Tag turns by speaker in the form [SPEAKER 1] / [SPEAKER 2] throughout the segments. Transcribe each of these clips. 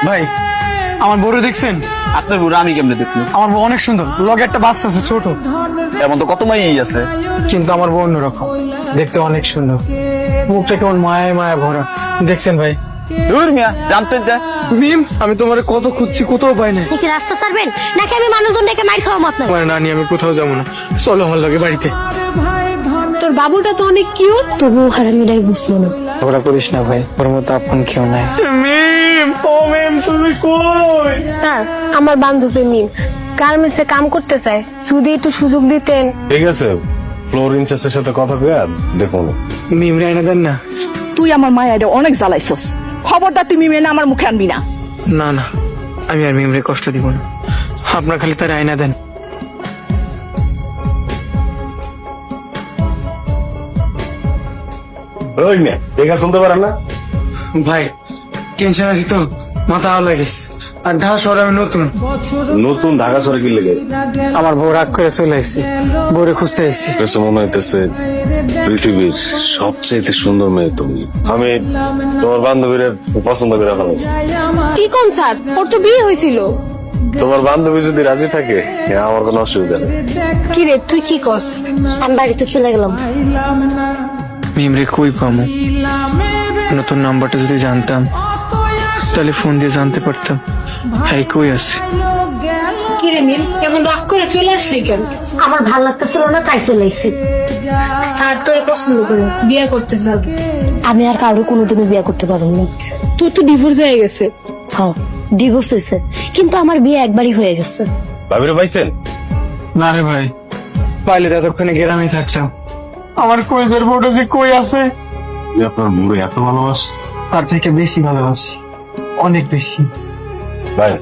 [SPEAKER 1] ভাই আমার বড় দেখছেন?
[SPEAKER 2] আপনার বুড়ো আমি কেমনে দেখলো?
[SPEAKER 1] আমার বউ অনেক সুন্দর, লগে একটা বাচ্চা আছে ছোট,
[SPEAKER 2] এমন তো কত মাই আছে।
[SPEAKER 1] কিন্তু আমার বউ অন্যরকম, দেখতে অনেক সুন্দর, মুখটা কেমন মায়ায় মায়া ভরা। দেখছেন ভাই?
[SPEAKER 2] দূর মিয়া, জানতেন যা।
[SPEAKER 1] মিম, আমি তোমার কত খুঁজছি, কোথাও পাই না।
[SPEAKER 3] নাকি রাস্তা ছাড়বেন নাকি আমি মানুষজন ডেকে মার খাওয়াবো আপনার?
[SPEAKER 1] আমার নানি, আমি কোথাও যাবো না, চলো আমার লগে বাড়িতে।
[SPEAKER 3] তোর বাবুটা তো অনেক কিউট, তবু হারামিটাই বুঝলো না।
[SPEAKER 1] ঝগড়া করিস না ভাই, ওর মতো আপন কেউ নাই। মিম, ও মিম, তুমি কই?
[SPEAKER 4] স্যার, আমার বান্ধবী মিম গার্মেন্টসে কাম করতে চায়, যদি একটু সুযোগ দিতেন।
[SPEAKER 5] ঠিক আছে, ফ্লোর ইনচার্জের সাথে কথা কয়ে দেখুন।
[SPEAKER 1] মিম রায়না দেন না।
[SPEAKER 6] তুই আমার মায়ের অনেক জ্বালাইছস, খবরদার তুই মেনে আমার মুখে আনবি না।
[SPEAKER 1] না না, আমি আর মিমরে কষ্ট দিব না, আপনার খালি তার আয়না দেন।
[SPEAKER 5] ওই মেয়ে দেখা শুনতে পারেন না?
[SPEAKER 1] ভাই টেনশন আছে তো, মাথা আওলা গেছে। আর ঢাকা শহরে আমি নতুন।
[SPEAKER 5] নতুন ঢাকা শহরে কি লেগে?
[SPEAKER 1] আমার বউ রাগ করে চলে আসছি, বউরে খুঁজতে আসছি।
[SPEAKER 5] কাছে মনে হইতেছে পৃথিবীর সবচেয়ে সুন্দর মেয়ে তুমি। আমি তোমার বান্ধবীর পছন্দ করে ফেলেছি।
[SPEAKER 4] কি কোন স্যার, ওর তো বিয়ে হয়েছিল।
[SPEAKER 5] তোমার বান্ধবী যদি রাজি থাকে আমার কোনো অসুবিধা নেই।
[SPEAKER 4] কি রে, তুই কি কস?
[SPEAKER 3] আমি বাড়িতে চলে গেলাম।
[SPEAKER 1] মিমরে কই পামু? নতুন নাম্বারটা যদি জানতাম তাহলে ফোন দিয়ে জানতে পারতাম হ্যাঁ কই আছে।
[SPEAKER 4] কি রে মিম, এমন রাগ করে চলে আসলি কেন?
[SPEAKER 3] আমার ভাল লাগতেছিল না তাই চলে এসেছি।
[SPEAKER 4] স্যার তোরে পছন্দ করে বিয়ে করতে চান।
[SPEAKER 3] আমি আর কারো কোনোদিনও বিয়ে করতে পারবো না।
[SPEAKER 4] তোর তো ডিভোর্স হয়ে গেছে।
[SPEAKER 3] হ্যাঁ, ডিভোর্স হয়েছে, কিন্তু আমার বিয়ে একবারই হয়ে গেছে।
[SPEAKER 5] ভাবিরে পাইছেন?
[SPEAKER 1] না রে ভাই, পাইলে তো এতক্ষণে গ্রামে থাকতাম। আমার কইদের বউটা যে কই আছে?
[SPEAKER 5] আপনার বুড়ো এত ভালোবাসে?
[SPEAKER 1] তার থেকে বেশি ভালোবাসি, অনেক বেশি।
[SPEAKER 5] ভাই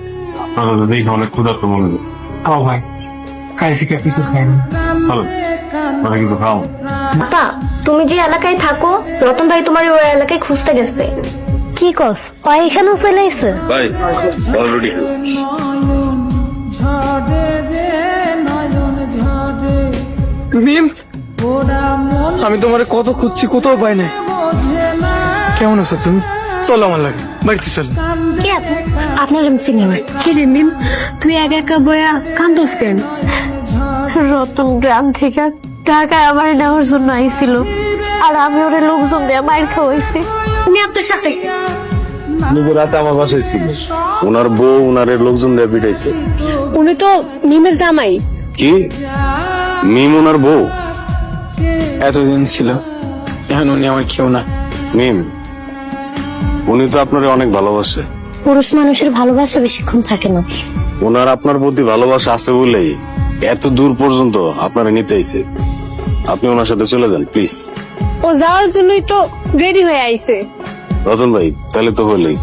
[SPEAKER 5] আপনারা তো দেখে অনেক ক্ষুধার্ত মনে হয়।
[SPEAKER 1] খাও ভাই, খাই থেকে কিছু খাইনি।
[SPEAKER 5] চলো মানে কিছু খাও।
[SPEAKER 3] আপা, তুমি যে এলাকায় থাকো, রতন ভাই তোমার ওই এলাকায় খুঁজতে গেছে। কি কস? ও এখানেও চলে এসেছে?
[SPEAKER 5] ভাই অলরেডি
[SPEAKER 1] মিম, আমি তোমার কত খুঁজছি, কোথাও পাই নাই। কেমন আছো তুমি? চলো আমার লাগে বাড়িতে, চলো।
[SPEAKER 3] কে আপনি? আপনার আমি চিনি না।
[SPEAKER 4] কি রে মিম, তুই একা একা বয়া কান্দোস কেন?
[SPEAKER 3] রতন গ্রাম থেকে ঢাকায় আমার নেওয়ার জন্য আইছিল, আর আমি ওরে লোকজন দিয়ে মাইর খাওয়াইছি।
[SPEAKER 4] উনি আপনার সাথে?
[SPEAKER 5] রাতে আমার বাসায় ছিল, ওনার বউ ওনার লোকজন দিয়ে পিটাইছে।
[SPEAKER 4] উনি তো মিমের জামাই।
[SPEAKER 5] কি মিম ওনার বউ?
[SPEAKER 1] এতদিন ছিল, এখন উনি আমার কেউ না।
[SPEAKER 5] মিম উনি তো আপনার অনেক ভালোবাসে।
[SPEAKER 3] পুরুষ মানুষের ভালোবাসা বেশিক্ষণ থাকে না।
[SPEAKER 5] ওনার আপনার প্রতি ভালোবাসা আছে বলেই এত দূর পর্যন্ত আপনারা নিতে আইছে। আপনি ওনার সাথে চলে যান প্লিজ।
[SPEAKER 4] ও যাওয়ার জন্যই তো রেডি হয়ে আইছে।
[SPEAKER 5] রতন ভাই তাহলে তো হলেই,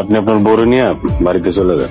[SPEAKER 5] আপনি আপনার বউরে নিয়ে বাড়িতে চলে যান।